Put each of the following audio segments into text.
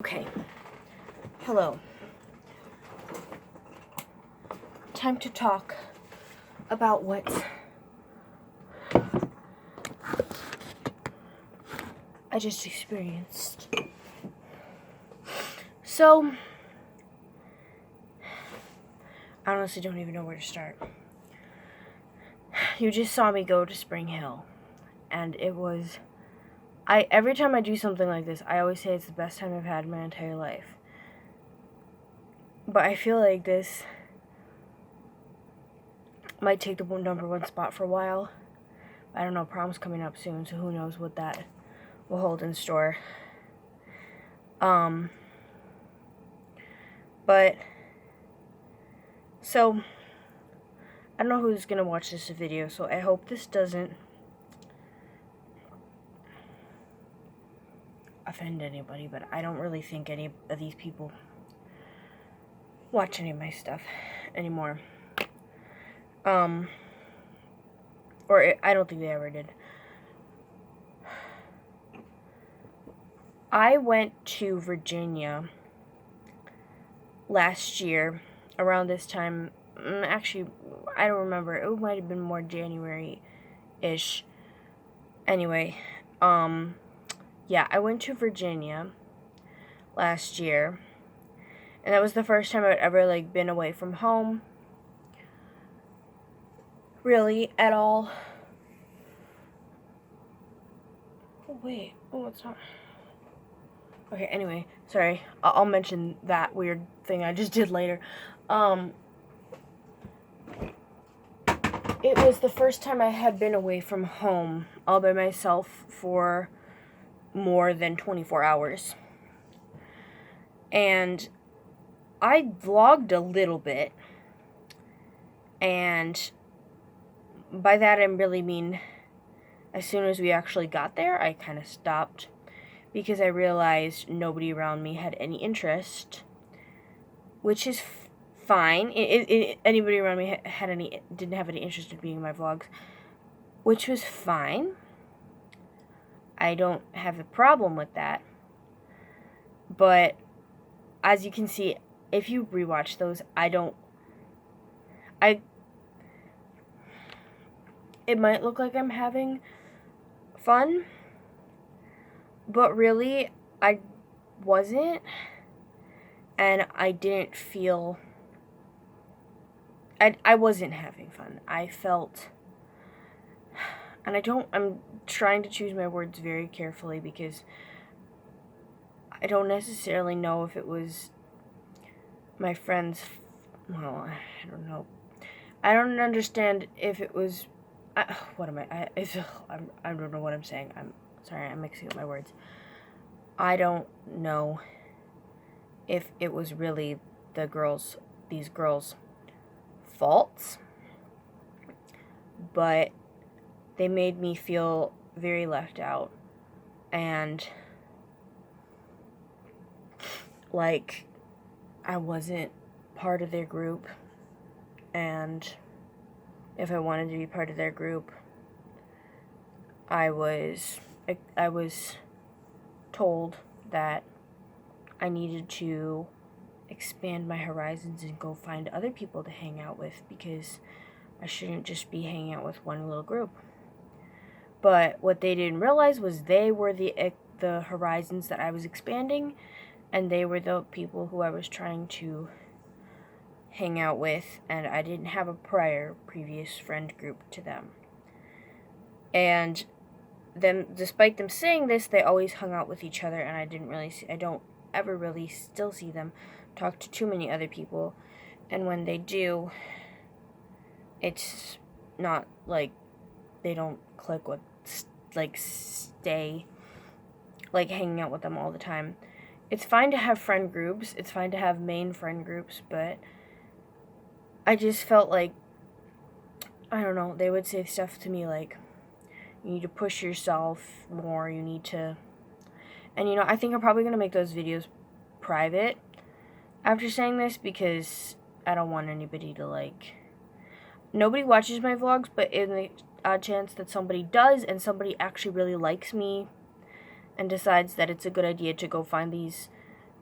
Okay. Hello. Time to talk about what I just experienced. So, I honestly don't even know where to start. You just saw me go to Spring Hill, and it was... every time I do something like this, I always say it's the best time I've had in my entire life. But I feel like this might take the number one spot for a while. I don't know, prom's coming up soon, so who knows what that will hold in store. But, so, I don't know who's gonna watch this video, so I hope this doesn't offend anybody, but I don't really think any of these people watch any of my stuff anymore. I don't think they ever did. I went to Virginia last year around this time. Actually, I don't remember. It might have been more January-ish. Anyway, yeah, I went to Virginia last year, and that was the first time I'd ever, been away from home, really, at all. Oh, wait, it's not... Okay, anyway, sorry, I'll mention that weird thing I just did later. It was the first time I had been away from home all by myself for more than 24 hours. And I vlogged a little bit, and by that I really mean as soon as we actually got there, I kind of stopped because I realized nobody around me had any interest, which is fine. Anybody around me didn't have any interest in being in my vlogs, which was fine. I don't have a problem with that. But as you can see, if you rewatch those, it might look like I'm having fun, but really, I wasn't, and I didn't feel... I wasn't having fun. I felt... And I'm trying to choose my words very carefully because I don't necessarily know if it was my friend's... Well, I don't know. I don't understand if it was... what am I don't know what I'm saying. I'm sorry, I'm mixing up my words. I don't know if it was really these girls' faults, but they made me feel very left out, and like I wasn't part of their group, and if I wanted to be part of their group, I was told that I needed to expand my horizons and go find other people to hang out with because I shouldn't just be hanging out with one little group. But what they didn't realize was they were the horizons that I was expanding, and they were the people who I was trying to hang out with, and I didn't have a previous friend group to them. And then, despite them saying this, they always hung out with each other, and I don't ever really still see them talk to too many other people, and when they do, it's not like they don't click with, stay, hanging out with them all the time. It's fine to have friend groups, it's fine to have main friend groups, but I just felt like, I don't know, they would say stuff to me like, you need to push yourself more, you need to... And, I think I'm probably going to make those videos private after saying this because I don't want anybody to, Nobody watches my vlogs, but in the odd chance that somebody does and somebody actually really likes me and decides that it's a good idea to go find these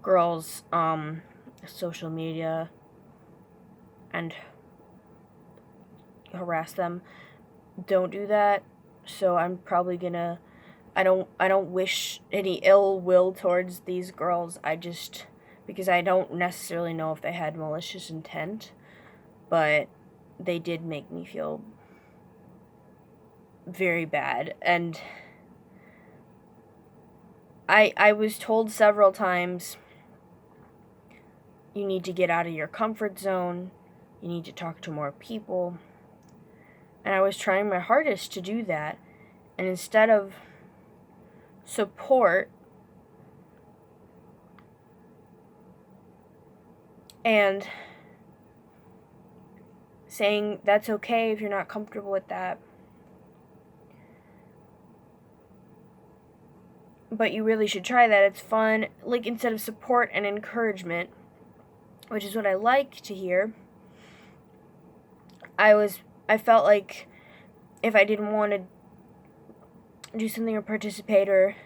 girls' social media and harass them. Don't do that. So I'm probably gonna, I don't wish any ill will towards these girls. Because I don't necessarily know if they had malicious intent, but they did make me feel very bad. And I was told several times, you need to get out of your comfort zone, you need to talk to more people. And I was trying my hardest to do that. And instead of support and saying that's okay if you're not comfortable with that, but you really should try that, it's fun, like, instead of support and encouragement, which is what I like to hear, I felt like if I didn't want to do something or participate or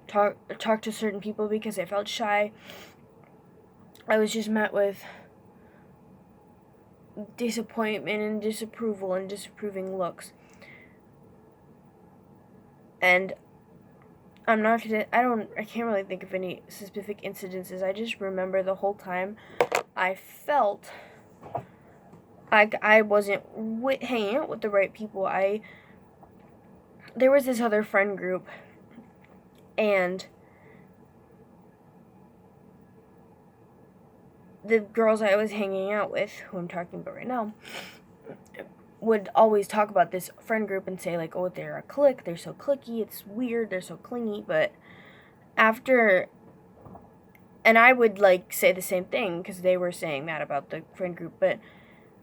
talk to certain people because I felt shy, I was just met with disappointment and disapproval and disapproving looks. And I can't really think of any specific incidences. I just remember the whole time I felt like I wasn't hanging out with the right people. There was this other friend group, and the girls I was hanging out with, who I'm talking about right now, would always talk about this friend group and say, like, oh, they're a clique, they're so cliquey, it's weird, they're so clingy, but and I would, like, say the same thing, because they were saying that about the friend group, but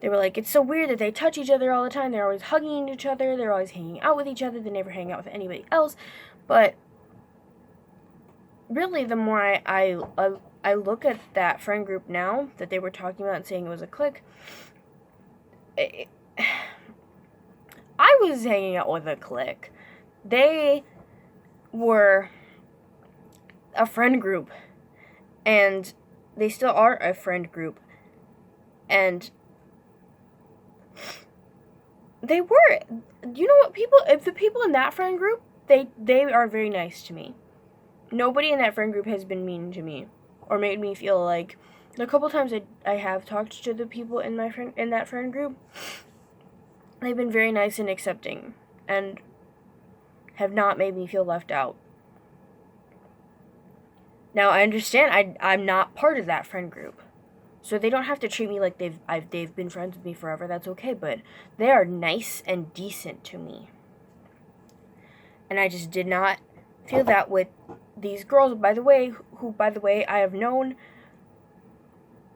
they were like, it's so weird that they touch each other all the time, they're always hugging each other, they're always hanging out with each other, they never hang out with anybody else, but really, the more I look at that friend group now, that they were talking about and saying it was a clique, I was hanging out with a clique. They were a friend group, and they still are a friend group, and they were, you know what, if the people in that friend group, they are very nice to me. Nobody in that friend group has been mean to me, or made me feel like, the couple times I have talked to the people in that friend group, they've been very nice and accepting, and have not made me feel left out. Now, I understand I'm not part of that friend group, so they don't have to treat me like they've been friends with me forever. That's okay, but they are nice and decent to me. And I just did not feel that with these girls, who, by the way, I have known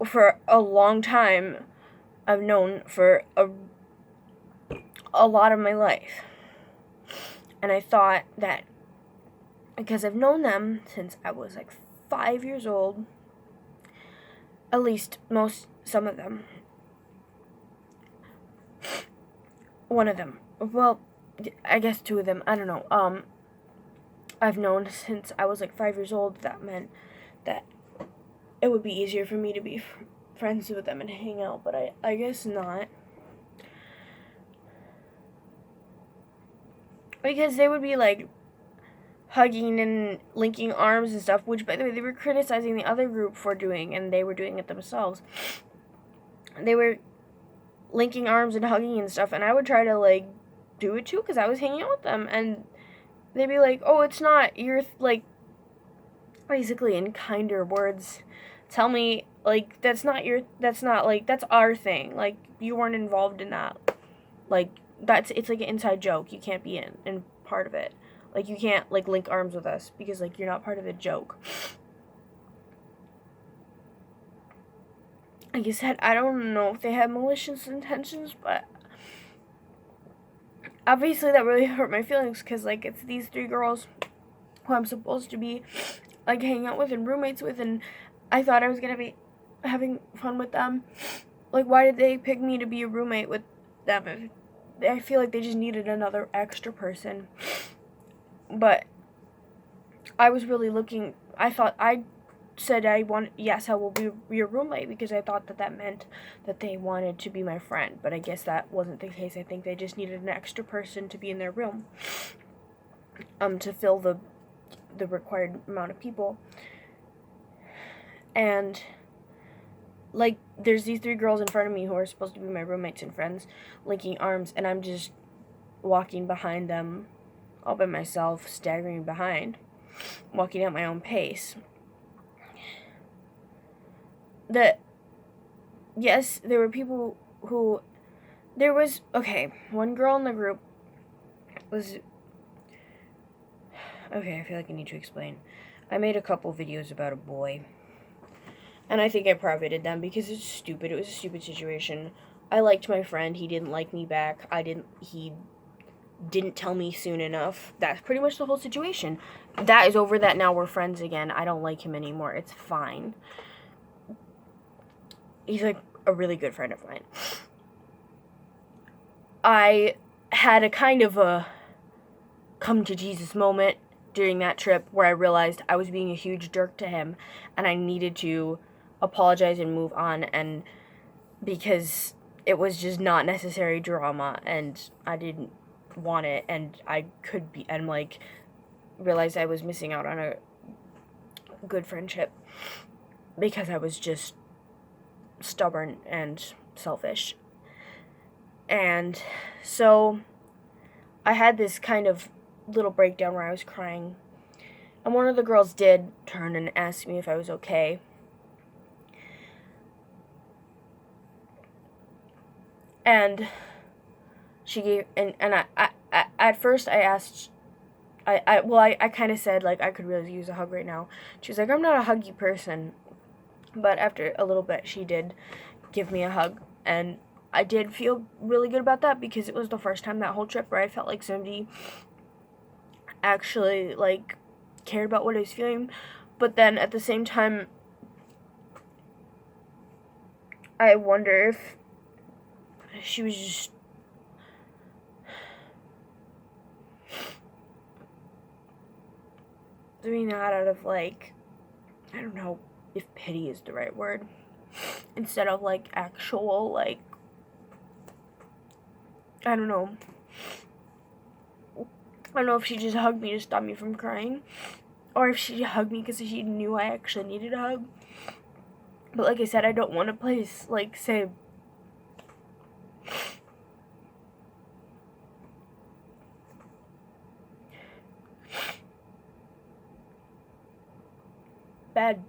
for a long time. I've known for a lot of my life. And I thought that because I've known them since I was like 5 years old, at least some of them. One of them. Well, I guess 2 of them. I don't know. I've known since I was like 5 years old. That meant that it would be easier for me to be friends with them and hang out, but I guess not. Because they would be like hugging and linking arms and stuff, which, by the way, they were criticizing the other group for doing, and they were doing it themselves. They were linking arms and hugging and stuff, and I would try to, like, do it too, because I was hanging out with them, and they'd be like, oh, it's not your, like, basically in kinder words, tell me, like, that's our thing, like, you weren't involved in that, like, it's like an inside joke, you can't be in part of it. Like, you can't, like, link arms with us, because, like, you're not part of the joke. Like I said, I don't know if they had malicious intentions, but obviously that really hurt my feelings, because, like, it's these 3 girls who I'm supposed to be, like, hanging out with and roommates with, and I thought I was going to be having fun with them. Like, why did they pick me to be a roommate with them? I feel like they just needed another extra person. But I was really I thought I said yes, I will be your roommate, because I thought that meant that they wanted to be my friend. But I guess that wasn't the case. I think they just needed an extra person to be in their room, to fill the required amount of people. And like, there's these 3 girls in front of me who are supposed to be my roommates and friends, linking arms, and I'm just walking behind them all by myself, staggering behind, walking at my own pace. Yes, there were people who, one girl in the group was, I feel like I need to explain. I made a couple videos about a boy, and I think I privated them because it's stupid. It was a stupid situation. I liked my friend. He didn't like me back. He didn't tell me soon enough. That's pretty much the whole situation. That is over. That now we're friends again. I don't like him anymore. It's fine. He's like a really good friend of mine. I had a kind of a come to Jesus moment during that trip where I realized I was being a huge jerk to him, and I needed to apologize and move on, and because it was just not necessary drama, and I didn't want it, and realized I was missing out on a good friendship because I was just stubborn and selfish. And so I had this kind of little breakdown where I was crying, and one of the girls did turn and ask me if I was okay. And she gave, and I at first I asked, I kind of said, like, I could really use a hug right now. She was like, I'm not a huggy person. But after a little bit, she did give me a hug, and I did feel really good about that, because it was the first time that whole trip where I felt like somebody actually, like, cared about what I was feeling. But then at the same time, I wonder if she was just doing that out of, like, I don't know if pity is the right word, instead of, like, actual, like, I don't know if she just hugged me to stop me from crying, or if she hugged me because she knew I actually needed a hug. But like I said, I don't want to say bad.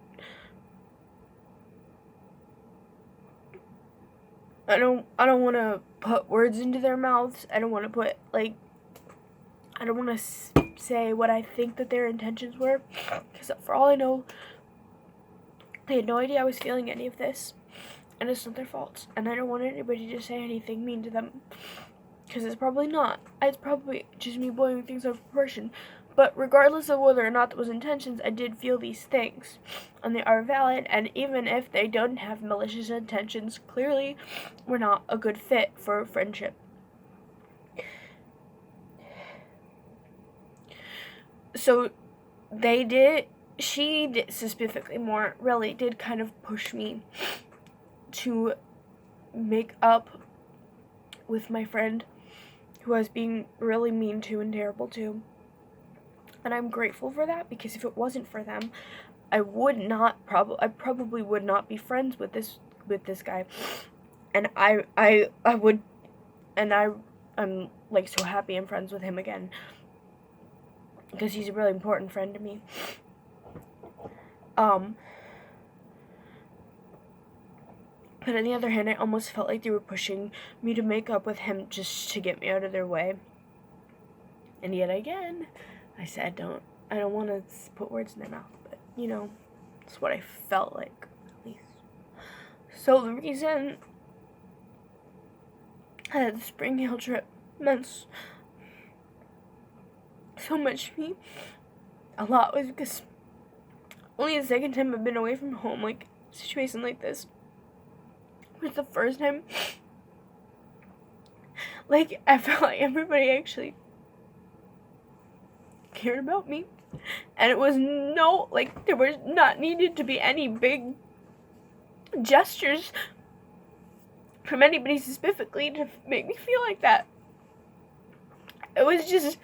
I don't want to put words into their mouths. I don't want to say what I think that their intentions were, because for all I know, they had no idea I was feeling any of this, and it's not their fault. And I don't want anybody to say anything mean to them, because it's probably not. It's probably just me blowing things out of proportion. But regardless of whether or not those intentions, I did feel these things, and they are valid. And even if they don't have malicious intentions, clearly we're not a good fit for a friendship. So she did specifically more, really did kind of push me to make up with my friend who I was being really mean to and terrible to. And I'm grateful for that, because if it wasn't for them, I probably would not be friends with this guy. And I'm like so happy I'm friends with him again, because he's a really important friend to me. But on the other hand, I almost felt like they were pushing me to make up with him just to get me out of their way. And yet again, I said I don't want to put words in their mouth, but, it's what I felt like, at least. So the reason that the Spring Hill trip meant so much to me, a lot, was because only the second time I've been away from home, like, a situation like this, was the first time, like, I felt like everybody actually cared about me. And it was there was not needed to be any big gestures from anybody specifically to make me feel like that. It was just,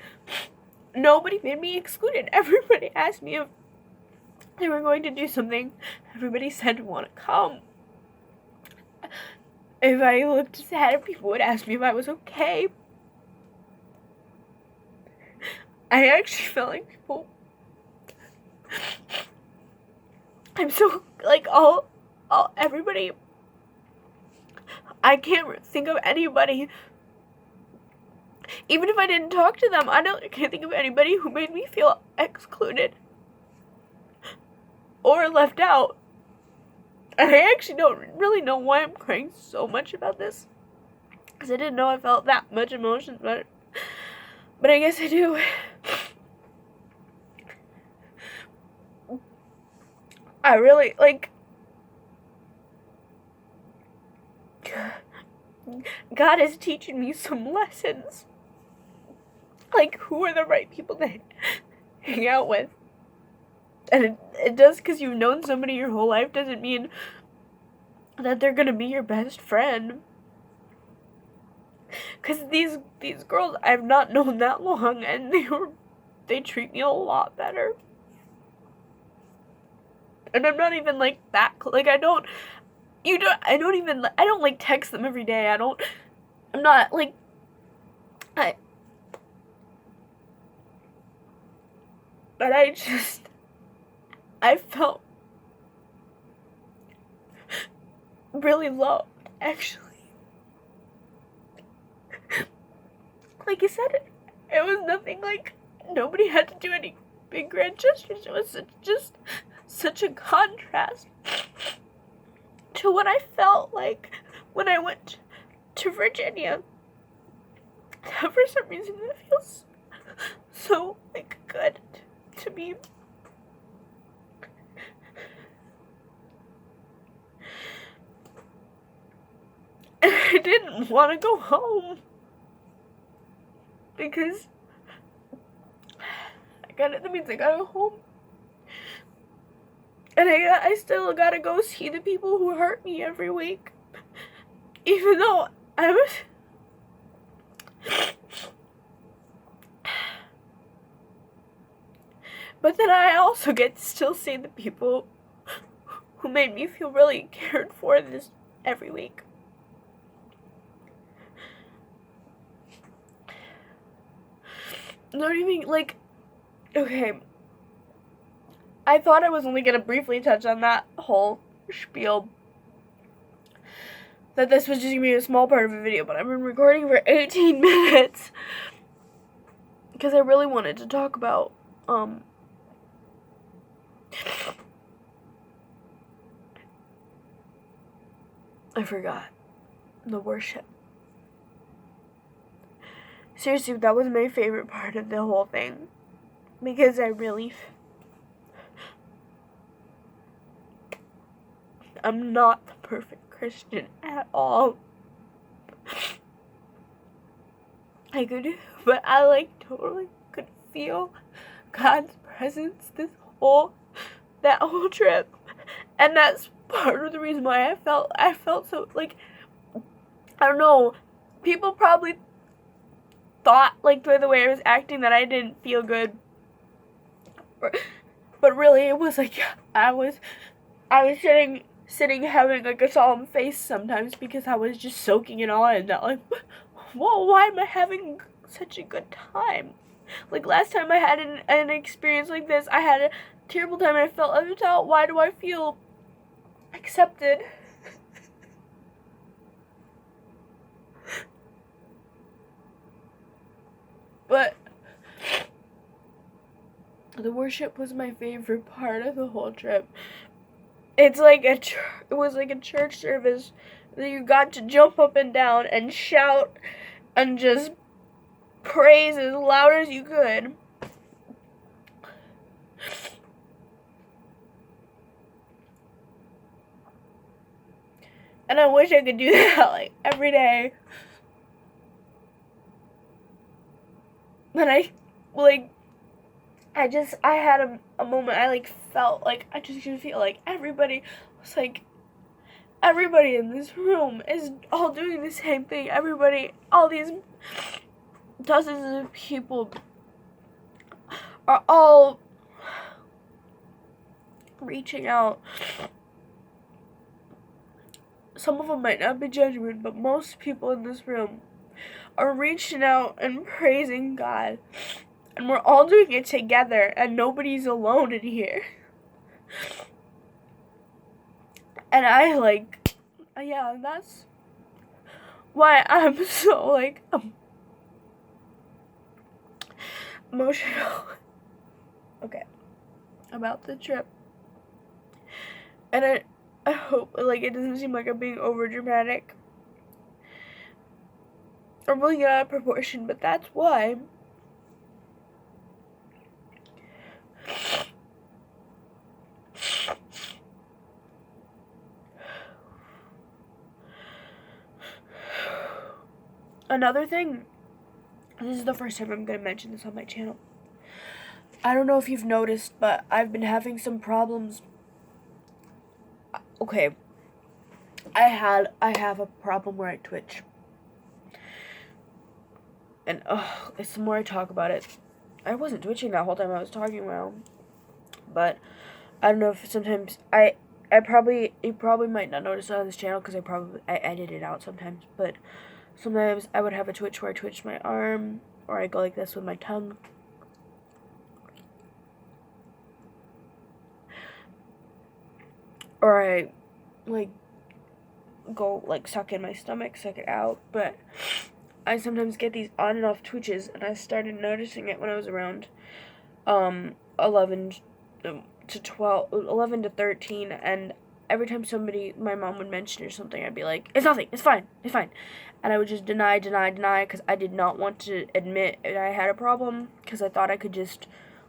nobody made me excluded. Everybody asked me if they were going to do something. Everybody said want to come. If I looked sad, people would ask me if I was okay. I actually felt like people, I'm so, like, everybody, I can't think of anybody, even if I didn't talk to them, I can't think of anybody who made me feel excluded or left out. And I actually don't really know why I'm crying so much about this, because I didn't know I felt that much emotion about it, but I guess I do. I really, like, God is teaching me some lessons. Like, who are the right people to hang out with? And it does, because you've known somebody your whole life, doesn't mean that they're gonna be your best friend. Because these girls I've not known that long, and they treat me a lot better. And I'm not even, like, that, like, I don't like text them every day. I'm not, like, but I felt really loved, actually. Like I said, it was nothing, like, nobody had to do any big grand gestures. It was just such a contrast to what I felt like when I went to Virginia. For some reason, it feels so, like, good to me. And I didn't want to go home because that means I gotta go home. And I still gotta go see the people who hurt me every week. Even though I was... But then I also get to still see the people who made me feel really cared for this every week. Not even, like... Okay. I thought I was only going to briefly touch on that whole spiel. That this was just going to be a small part of a video, but I've been recording for 18 minutes. Because I really wanted to talk about, I forgot. The worship. Seriously, that was my favorite part of the whole thing. Because I'm not the perfect Christian at all. But I totally could feel God's presence that whole trip. And that's part of the reason why I felt so, like, I don't know, people probably thought, like, by the way I was acting, that I didn't feel good. But really, it was like, I was sitting having, like, a solemn face sometimes because I was just soaking it all in. That, like, whoa, why am I having such a good time? Like, last time I had an experience like this, I had a terrible time and I felt left out. Why do I feel accepted? But the worship was my favorite part of the whole trip. It was like a church service that you got to jump up and down and shout and just praise as loud as you could. And I wish I could do that, like, every day. But I had a moment, I like felt like, I just could feel like everybody was like, everybody in this room is all doing the same thing. Everybody, all these dozens of people are all reaching out. Some of them might not be genuine, but most people in this room are reaching out and praising God. And we're all doing it together, and nobody's alone in here. And I like, yeah, that's why I'm so like emotional. Okay, about the trip. And I hope like it doesn't seem like I'm being over dramatic or really out of proportion, but that's why. Another thing, this is the first time I'm going to mention this on my channel. I don't know if you've noticed, but I've been having some problems. Okay, I have a problem where I twitch. And the more I talk about it, I wasn't twitching that whole time I was talking about. But I don't know if sometimes you probably might not notice it on this channel because I edit it out sometimes, but sometimes I would have a twitch where I twitch my arm, or I go like this with my tongue. Or I like go like suck in my stomach, suck it out, but I sometimes get these on and off twitches, and I started noticing it when I was around 11 to 13, and every time my mom would mention or something, I'd be like, it's nothing, it's fine, and I would just deny, because I did not want to admit that I had a problem, because I thought I could just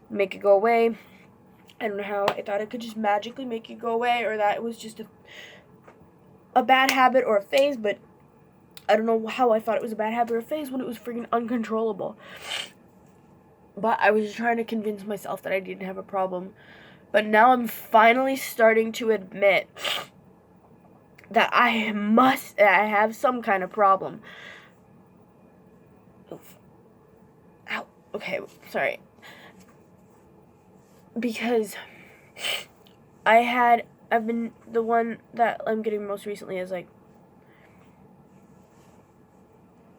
make it go away. I don't know how. I thought I could just magically make it go away, or that it was just a bad habit or a phase, but I don't know how I thought it was a bad habit or a phase when it was freaking uncontrollable. But I was just trying to convince myself that I didn't have a problem. But now I'm finally starting to admit that I have some kind of problem. Oof. Ow. Okay, sorry. Because I've been, the one that I'm getting most recently is like,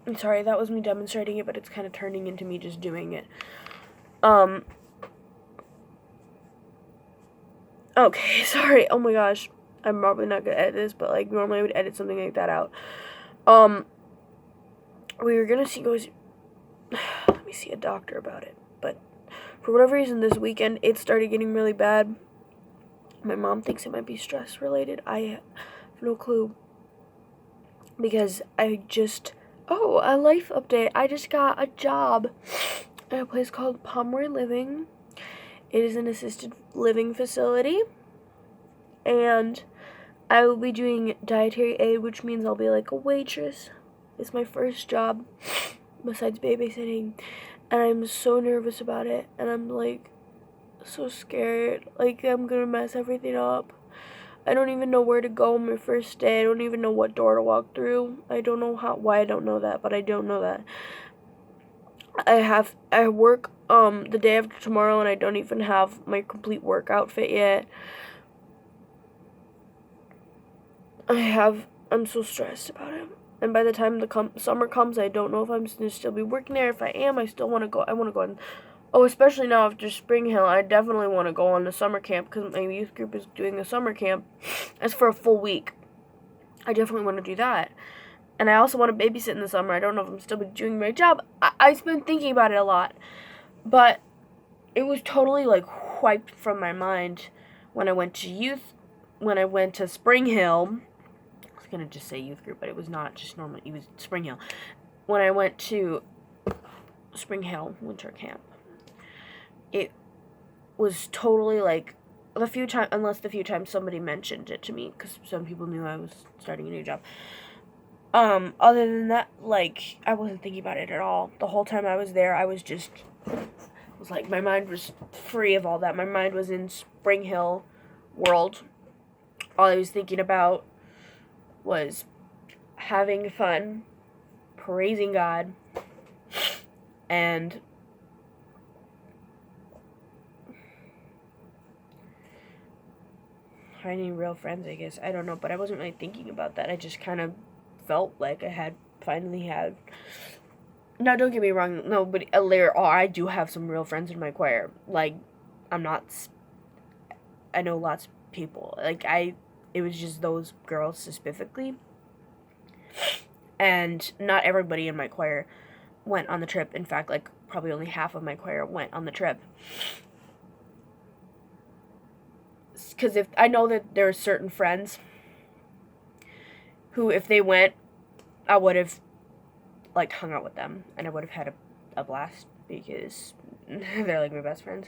I'm sorry, that was me demonstrating it, but it's kind of turning into me just doing it. Okay, sorry, oh my gosh, I'm probably not gonna edit this, but like, normally I would edit something like that out. We were gonna let me see a doctor about it, but for whatever reason this weekend, it started getting really bad. My mom thinks it might be stress related. I have no clue, because a life update. I just got a job at a place called Pomeroy Living. It is an assisted living facility, and I will be doing dietary aid, which means I'll be like a waitress. It's my first job besides babysitting, and I'm so nervous about it, and I'm like so scared, like I'm gonna mess everything up. I don't even know where to go on my first day. I don't even know what door to walk through. I don't know why I don't know that, but I don't know that. I work the day after tomorrow, and I don't even have my complete work outfit yet. I'm so stressed about it. And by the time the summer comes, I don't know if I'm going to still be working there. If I am, I still want to go. I want to go on. Oh, especially now after Spring Hill, I definitely want to go on the summer camp, because my youth group is doing a summer camp. It's for a full week. I definitely want to do that. And I also want to babysit in the summer. I don't know if I'm still doing my job. I've been thinking about it a lot. But it was totally like wiped from my mind when I went to Spring Hill. I was going to just say youth group, but it was not just normal. It was Spring Hill. When I went to Spring Hill winter camp, it was totally like unless the few times somebody mentioned it to me, because some people knew I was starting a new job. Other than that, like, I wasn't thinking about it at all. The whole time I was there, I was just was like, my mind was free of all that. My mind was in Spring Hill world. All I was thinking about was having fun, praising God, and finding real friends, I guess. I don't know, but I wasn't really thinking about that. I just kind of felt like I finally had. Now, don't get me wrong. No, but I do have some real friends in my choir. Like, I know lots of people. Like, it was just those girls specifically. And not everybody in my choir went on the trip. In fact, like, probably only half of my choir went on the trip. Because if I know that there are certain friends who, if they went, I would have, like, hung out with them. And I would have had a blast because they're, like, my best friends.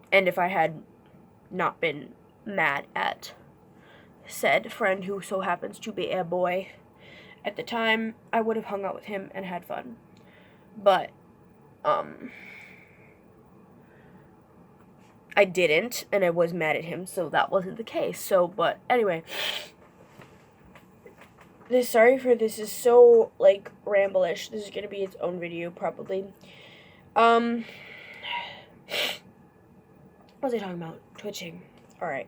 And if I had not been mad at said friend who so happens to be a boy at the time, I would have hung out with him and had fun. But, I didn't, and I was mad at him, so that wasn't the case. So, but anyway, sorry for this is so, like, ramble-ish. This is gonna be its own video, probably. What was I talking about? Twitching. Alright.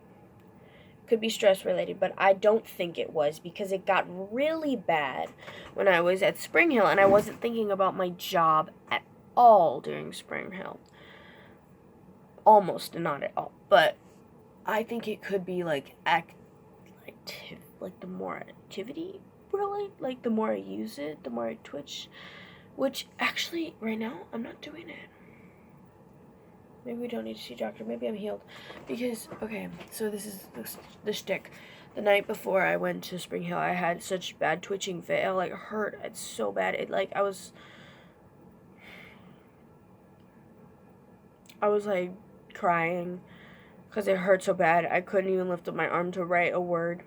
Could be stress-related, but I don't think it was, because it got really bad when I was at Spring Hill, and I wasn't thinking about my job at all during Spring Hill. Almost not at all, but I think it could be like the more activity, really, like the more I use it, the more I twitch, which actually right now I'm not doing it. Maybe we don't need to see a doctor. Maybe I'm healed, because okay, so this is the shtick. The night before I went to Spring Hill, I had such bad twitching fit. It like hurt. It's so bad. It like I was like crying because it hurt so bad. I couldn't even lift up my arm to write a word,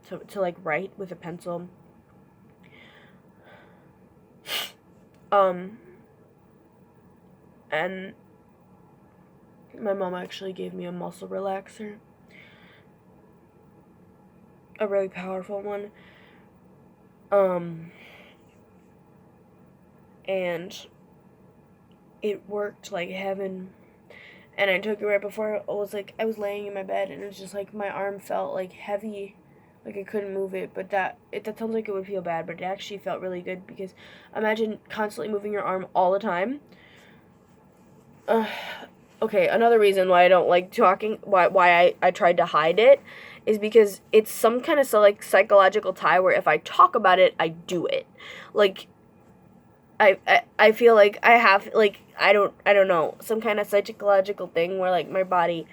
to like write with a pencil. And my mom actually gave me a muscle relaxer, a really powerful one. And it worked like heaven. And I took it right before I was laying in my bed, and it was just like my arm felt like heavy, like I couldn't move it. But that sounds like it would feel bad, but it actually felt really good, because imagine constantly moving your arm all the time. Okay, another reason why I don't like talking, why I tried to hide it, is because it's some kind of like psychological tie where if I talk about it, I do it. Like, I feel like I have, like, I don't know, some kind of psychological thing where, like, my body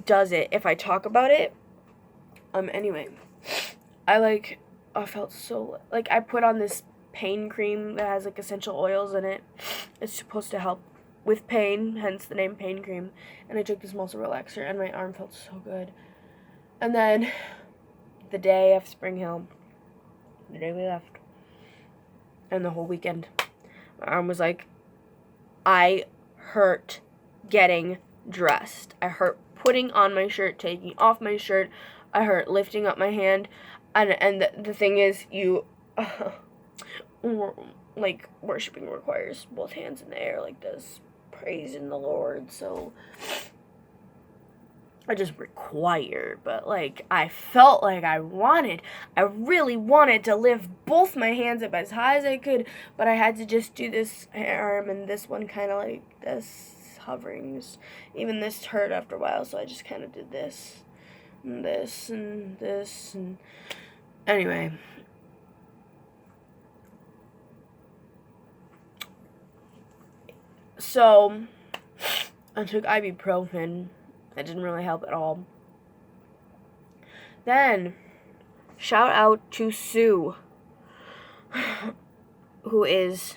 does it if I talk about it. Anyway, I felt so, like, I put on this pain cream that has, like, essential oils in it. It's supposed to help with pain, hence the name pain cream. And I took this muscle relaxer, and my arm felt so good. And then, the day of Spring Hill, the day we left, and the whole weekend, my arm was like, I hurt getting dressed. I hurt putting on my shirt, taking off my shirt. I hurt lifting up my hand. And the thing is, like, worshiping requires both hands in the air like this, praising the Lord. So I just required, but, like, I felt like I really wanted to lift both my hands up as high as I could, but I had to just do this arm and this one kind of like this, hoverings. Even this hurt after a while, so I just kind of did this, and this, and this, and anyway. So, I took ibuprofen. That didn't really help at all. Then, shout out to Sue, who is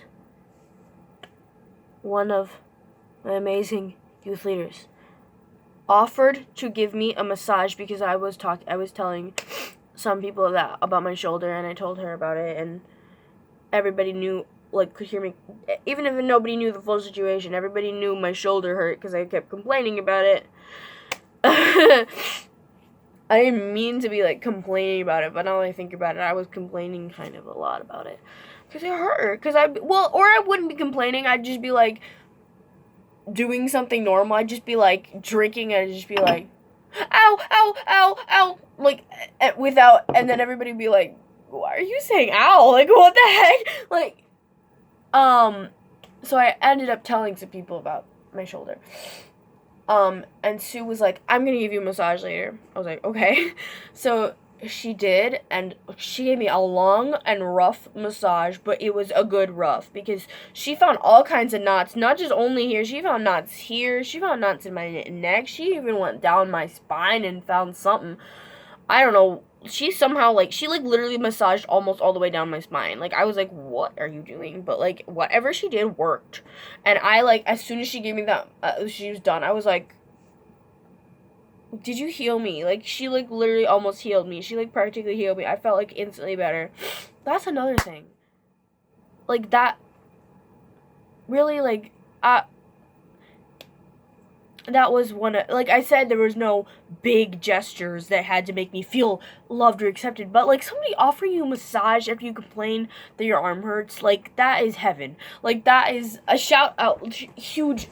one of my amazing youth leaders. Offered to give me a massage because I was telling some people about my shoulder, and I told her about it, and everybody knew like, could hear me. Even if nobody knew the full situation, everybody knew my shoulder hurt because I kept complaining about it. I didn't mean to be, like, complaining about it, but now that I think about it, I was complaining kind of a lot about it. Because it hurt. Or I wouldn't be complaining, I'd just be, like, doing something normal. I'd just be, like, drinking, and I'd just be, like, ow, ow, ow, ow, like, and then everybody would be, like, why are you saying ow? Like, what the heck? Like, so I ended up telling some people about my shoulder. And Sue was like, I'm gonna give you a massage later. I was like, okay. So she did, and she gave me a long and rough massage, but it was a good rough, because she found all kinds of knots, not just only here, she found knots here, she found knots in my neck, she even went down my spine and found something. I don't know, she somehow, like, she, like, literally massaged almost all the way down my spine. Like, I was like, what are you doing? But, like, whatever she did worked. And I, like, as soon as she gave me that, she was done, I was like, did you heal me? Like, she, like, literally almost healed me. She, like, practically healed me. I felt, like, instantly better. That's another thing. Like, that, really, like, that was one of, like I said, there was no big gestures that had to make me feel loved or accepted, but, like, somebody offering you a massage after you complain that your arm hurts, like, that is heaven. Like, that is a shout out, huge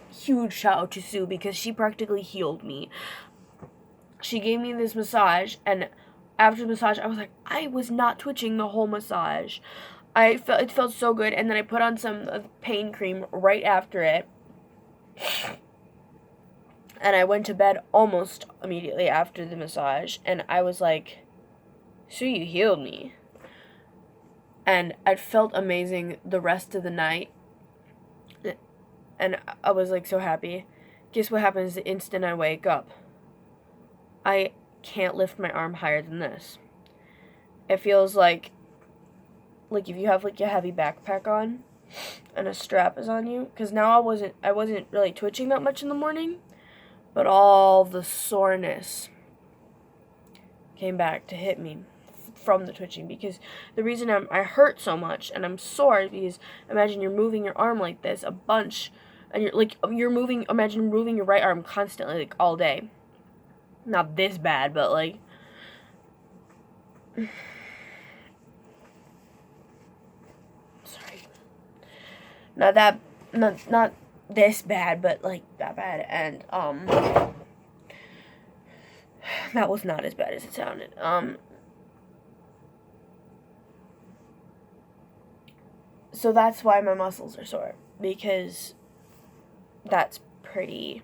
shout out to Sue, because she practically healed me. She gave me this massage, and after the massage, I was like, I was not twitching the whole massage. It felt so good, and then I put on some pain cream right after it. And I went to bed almost immediately after the massage, and I was like, Sue, you healed me. And I felt amazing the rest of the night, and I was, like, so happy. Guess what happens the instant I wake up? I can't lift my arm higher than this. It feels like if you have, like, a heavy backpack on, and a strap is on you, because now I wasn't really twitching that much in the morning, but all the soreness came back to hit me from the twitching, because the reason I hurt so much and I'm sore is because imagine you're moving your arm like this a bunch, and imagine moving your right arm constantly, like, all day. Not this bad, but, like, sorry, not this bad, but, like, that bad, and that was not as bad as it sounded. So that's why my muscles are sore, because that's pretty